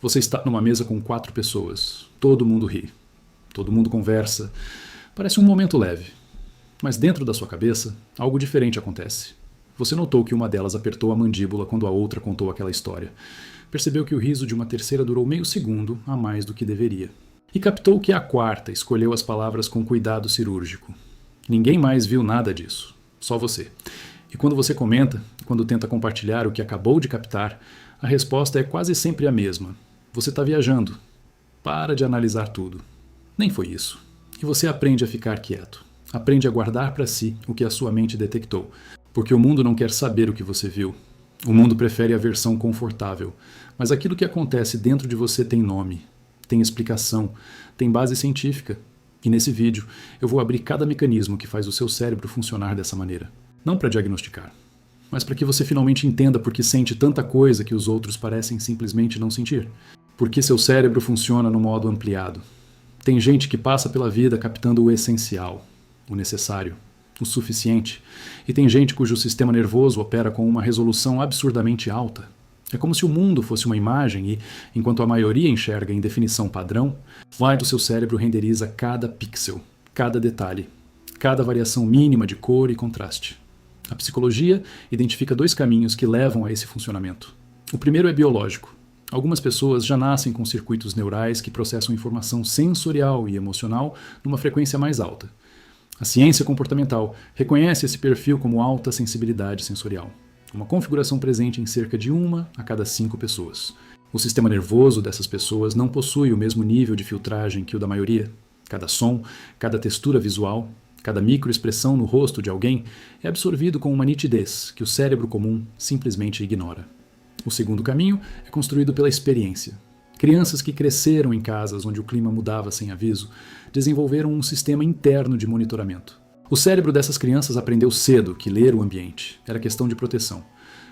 Você está numa mesa com 4 pessoas. Todo mundo ri. Todo mundo conversa. Parece um momento leve. Mas dentro da sua cabeça, algo diferente acontece. Você notou que uma delas apertou a mandíbula quando a outra contou aquela história. Percebeu que o riso de uma terceira durou meio segundo a mais do que deveria. E captou que a quarta escolheu as palavras com cuidado cirúrgico. Ninguém mais viu nada disso. Só você. E quando você comenta, quando tenta compartilhar o que acabou de captar, a resposta é quase sempre a mesma. Você está viajando. Para de analisar tudo. Nem foi isso. E você aprende a ficar quieto. Aprende a guardar para si o que a sua mente detectou. Porque o mundo não quer saber o que você viu. O mundo prefere a versão confortável. Mas aquilo que acontece dentro de você tem nome, tem explicação, tem base científica. E nesse vídeo eu vou abrir cada mecanismo que faz o seu cérebro funcionar dessa maneira. Não para diagnosticar, mas para que você finalmente entenda por que sente tanta coisa que os outros parecem simplesmente não sentir. Por que seu cérebro funciona no modo ampliado. Tem gente que passa pela vida captando o essencial, o necessário, o suficiente. E tem gente cujo sistema nervoso opera com uma resolução absurdamente alta. É como se o mundo fosse uma imagem e, enquanto a maioria enxerga em definição padrão, lá do seu cérebro renderiza cada pixel, cada detalhe, cada variação mínima de cor e contraste. A psicologia identifica 2 caminhos que levam a esse funcionamento. O primeiro é biológico. Algumas pessoas já nascem com circuitos neurais que processam informação sensorial e emocional numa frequência mais alta. A ciência comportamental reconhece esse perfil como alta sensibilidade sensorial, uma configuração presente em cerca de 1 a cada 5 pessoas. O sistema nervoso dessas pessoas não possui o mesmo nível de filtragem que o da maioria. Cada som, cada textura visual, cada microexpressão no rosto de alguém é absorvido com uma nitidez que o cérebro comum simplesmente ignora. O segundo caminho é construído pela experiência. Crianças que cresceram em casas onde o clima mudava sem aviso desenvolveram um sistema interno de monitoramento. O cérebro dessas crianças aprendeu cedo que ler o ambiente era questão de proteção.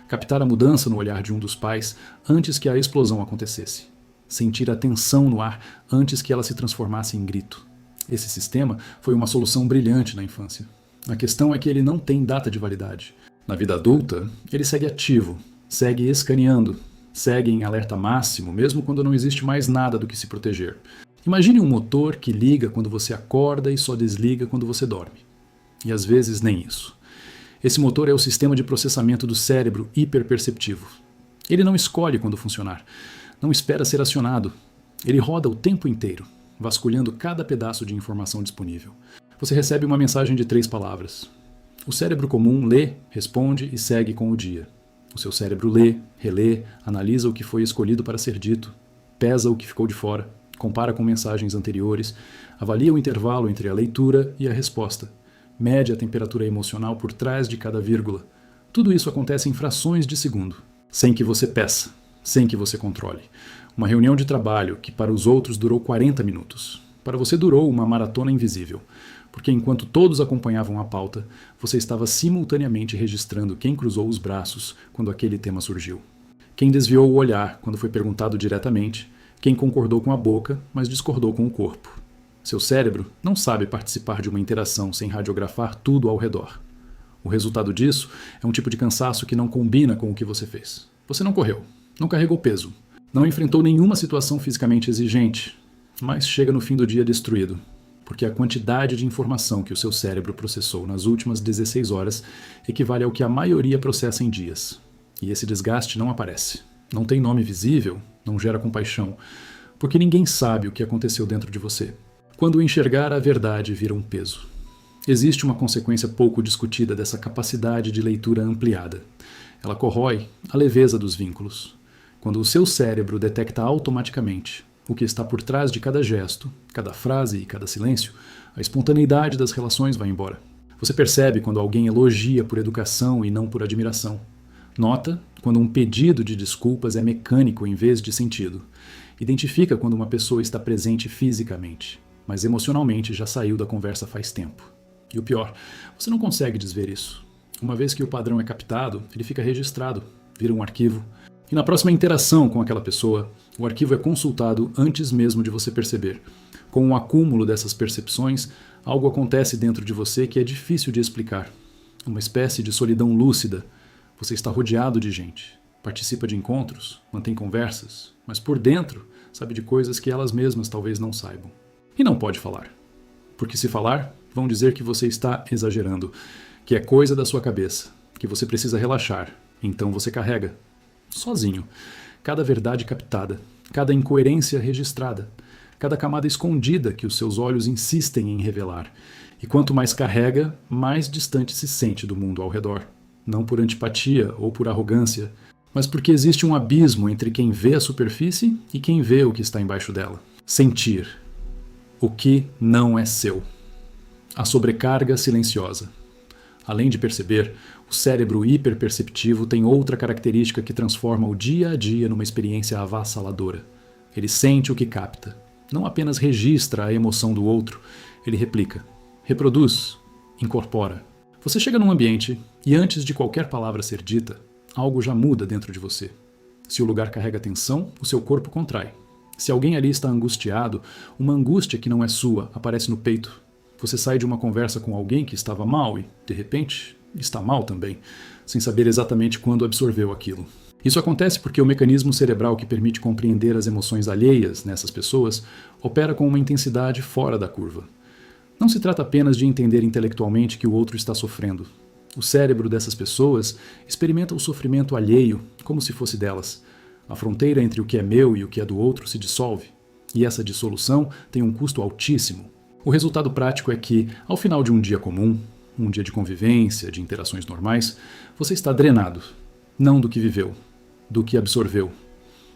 Captar a mudança no olhar de um dos pais antes que a explosão acontecesse. Sentir a tensão no ar antes que ela se transformasse em grito. Esse sistema foi uma solução brilhante na infância. A questão é que ele não tem data de validade. Na vida adulta, ele segue ativo, segue escaneando, segue em alerta máximo, mesmo quando não existe mais nada do que se proteger. Imagine um motor que liga quando você acorda e só desliga quando você dorme. E às vezes nem isso. Esse motor é o sistema de processamento do cérebro hiperperceptivo. Ele não escolhe quando funcionar, não espera ser acionado. Ele roda o tempo inteiro, vasculhando cada pedaço de informação disponível. Você recebe uma mensagem de 3 palavras. O cérebro comum lê, responde e segue com o dia. O seu cérebro lê, relê, analisa o que foi escolhido para ser dito, pesa o que ficou de fora, compara com mensagens anteriores, avalia o intervalo entre a leitura e a resposta, mede a temperatura emocional por trás de cada vírgula. Tudo isso acontece em frações de segundo, sem que você peça, sem que você controle. Uma reunião de trabalho que para os outros durou 40 minutos. Para você durou uma maratona invisível, porque enquanto todos acompanhavam a pauta, você estava simultaneamente registrando quem cruzou os braços quando aquele tema surgiu. Quem desviou o olhar quando foi perguntado diretamente, quem concordou com a boca, mas discordou com o corpo. Seu cérebro não sabe participar de uma interação sem radiografar tudo ao redor. O resultado disso é um tipo de cansaço que não combina com o que você fez. Você não correu, não carregou peso, não enfrentou nenhuma situação fisicamente exigente, mas chega no fim do dia destruído, porque a quantidade de informação que o seu cérebro processou nas últimas 16 horas equivale ao que a maioria processa em dias. E esse desgaste não aparece. Não tem nome visível, não gera compaixão, porque ninguém sabe o que aconteceu dentro de você. Quando enxergar a verdade vira um peso. Existe uma consequência pouco discutida dessa capacidade de leitura ampliada. Ela corrói a leveza dos vínculos. Quando o seu cérebro detecta automaticamente o que está por trás de cada gesto, cada frase e cada silêncio, a espontaneidade das relações vai embora. Você percebe quando alguém elogia por educação e não por admiração. Nota quando um pedido de desculpas é mecânico em vez de sentido. Identifica quando uma pessoa está presente fisicamente, mas emocionalmente já saiu da conversa faz tempo. E o pior, você não consegue desver isso. Uma vez que o padrão é captado, ele fica registrado, vira um arquivo. E na próxima interação com aquela pessoa, o arquivo é consultado antes mesmo de você perceber. Com o acúmulo dessas percepções, algo acontece dentro de você que é difícil de explicar. Uma espécie de solidão lúcida. Você está rodeado de gente. participa de encontros, mantém conversas, mas por dentro sabe de coisas que elas mesmas talvez não saibam. E não pode falar. Porque se falar, vão dizer que você está exagerando, que é coisa da sua cabeça, que você precisa relaxar. Então você carrega, sozinho, cada verdade captada, cada incoerência registrada, cada camada escondida que os seus olhos insistem em revelar. E quanto mais carrega, mais distante se sente do mundo ao redor. Não por antipatia ou por arrogância, mas porque existe um abismo entre quem vê a superfície e quem vê o que está embaixo dela. Sentir o que não é seu. A sobrecarga silenciosa. Além de perceber, o cérebro hiperperceptivo tem outra característica que transforma o dia a dia numa experiência avassaladora. Ele sente o que capta. Não apenas registra a emoção do outro, ele replica, reproduz, incorpora. Você chega num ambiente e antes de qualquer palavra ser dita, algo já muda dentro de você. Se o lugar carrega tensão, o seu corpo contrai. Se alguém ali está angustiado, uma angústia que não é sua aparece no peito. Você sai de uma conversa com alguém que estava mal e, de repente, está mal também, sem saber exatamente quando absorveu aquilo. Isso acontece porque o mecanismo cerebral que permite compreender as emoções alheias nessas pessoas opera com uma intensidade fora da curva. Não se trata apenas de entender intelectualmente que o outro está sofrendo. O cérebro dessas pessoas experimenta o sofrimento alheio como se fosse delas. A fronteira entre o que é meu e o que é do outro se dissolve. E essa dissolução tem um custo altíssimo. O resultado prático é que, ao final de um dia comum, um dia de convivência, de interações normais, você está drenado. Não do que viveu, do que absorveu.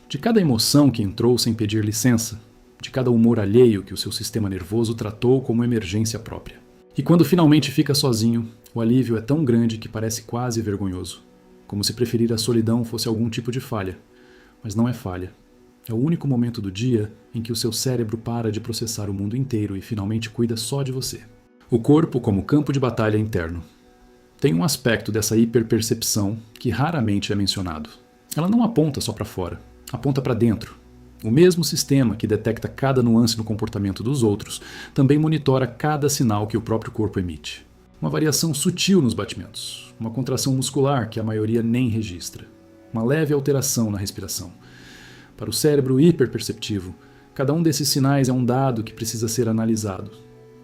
De cada emoção que entrou sem pedir licença. De cada humor alheio que o seu sistema nervoso tratou como emergência própria. E quando finalmente fica sozinho, o alívio é tão grande que parece quase vergonhoso. Como se preferir a solidão fosse algum tipo de falha. Mas não é falha. É o único momento do dia em que o seu cérebro para de processar o mundo inteiro e finalmente cuida só de você. O corpo como campo de batalha interno. Tem um aspecto dessa hiperpercepção que raramente é mencionado. Ela não aponta só para fora, aponta para dentro. O mesmo sistema que detecta cada nuance no comportamento dos outros também monitora cada sinal que o próprio corpo emite. Uma variação sutil nos batimentos, uma contração muscular que a maioria nem registra, uma leve alteração na respiração. Para o cérebro hiperperceptivo, cada um desses sinais é um dado que precisa ser analisado.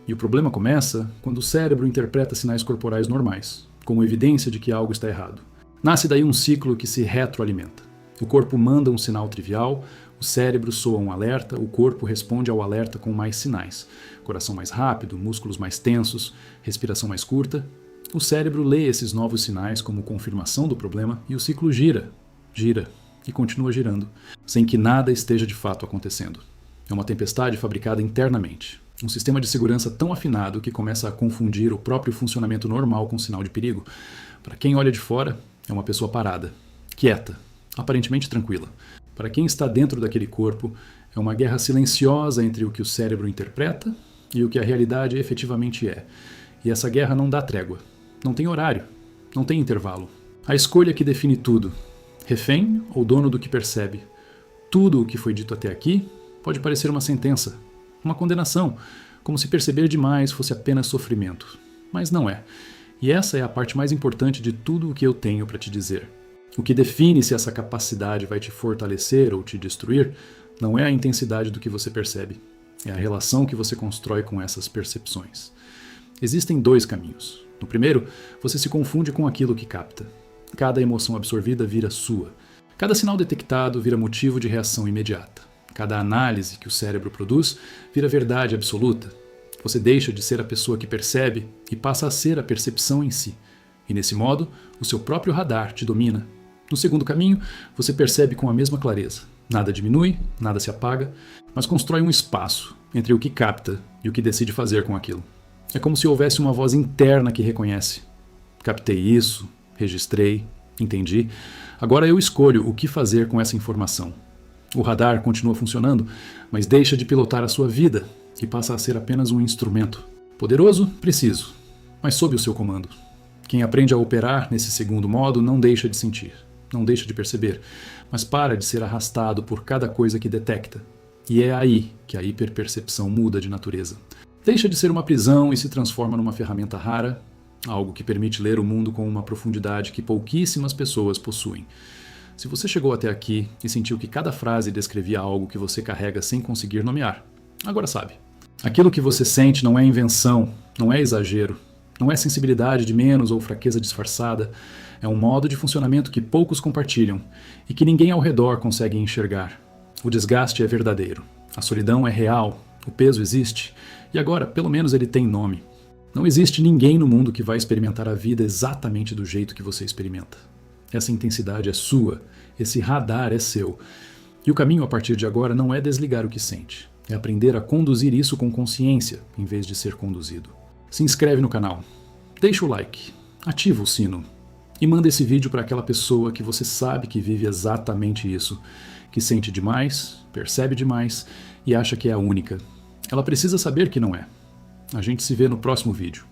E o problema começa quando o cérebro interpreta sinais corporais normais, como evidência de que algo está errado. Nasce daí um ciclo que se retroalimenta. O corpo manda um sinal trivial, o cérebro soa um alerta, o corpo responde ao alerta com mais sinais. Coração mais rápido, músculos mais tensos, respiração mais curta. O cérebro lê esses novos sinais como confirmação do problema e o ciclo gira, gira e continua girando, sem que nada esteja de fato acontecendo. É uma tempestade fabricada internamente. Um sistema de segurança tão afinado que começa a confundir o próprio funcionamento normal com sinal de perigo. Para quem olha de fora, é uma pessoa parada, quieta, aparentemente tranquila. Para quem está dentro daquele corpo, é uma guerra silenciosa entre o que o cérebro interpreta e o que a realidade efetivamente é. E essa guerra não dá trégua. Não tem horário. Não tem intervalo. A escolha que define tudo. Refém ou dono do que percebe. Tudo o que foi dito até aqui pode parecer uma sentença, uma condenação, como se perceber demais fosse apenas sofrimento. Mas não é. E essa é a parte mais importante de tudo o que eu tenho para te dizer. O que define se essa capacidade vai te fortalecer ou te destruir não é a intensidade do que você percebe, é a relação que você constrói com essas percepções. Existem dois caminhos. No primeiro, você se confunde com aquilo que capta. Cada emoção absorvida vira sua. Cada sinal detectado vira motivo de reação imediata. Cada análise que o cérebro produz vira verdade absoluta. Você deixa de ser a pessoa que percebe e passa a ser a percepção em si. E nesse modo, o seu próprio radar te domina. No segundo caminho, você percebe com a mesma clareza. Nada diminui, nada se apaga, mas constrói um espaço entre o que capta e o que decide fazer com aquilo. É como se houvesse uma voz interna que reconhece. Captei isso, registrei, entendi. Agora eu escolho o que fazer com essa informação. O radar continua funcionando, mas deixa de pilotar a sua vida e passa a ser apenas um instrumento. Poderoso? Preciso, mas sob o seu comando. Quem aprende a operar nesse segundo modo não deixa de sentir, não deixa de perceber, mas para de ser arrastado por cada coisa que detecta. E é aí que a hiperpercepção muda de natureza. Deixa de ser uma prisão e se transforma numa ferramenta rara, algo que permite ler o mundo com uma profundidade que pouquíssimas pessoas possuem. Se você chegou até aqui e sentiu que cada frase descrevia algo que você carrega sem conseguir nomear, agora sabe. Aquilo que você sente não é invenção, não é exagero, não é sensibilidade de menos ou fraqueza disfarçada. É um modo de funcionamento que poucos compartilham e que ninguém ao redor consegue enxergar. O desgaste é verdadeiro, a solidão é real, o peso existe e agora, pelo menos, ele tem nome. Não existe ninguém no mundo que vai experimentar a vida exatamente do jeito que você experimenta. Essa intensidade é sua, esse radar é seu. E o caminho a partir de agora não é desligar o que sente, é aprender a conduzir isso com consciência, em vez de ser conduzido. Se inscreve no canal, deixa o like, ativa o sino e manda esse vídeo para aquela pessoa que você sabe que vive exatamente isso, que sente demais, percebe demais e acha que é a única. Ela precisa saber que não é. A gente se vê no próximo vídeo.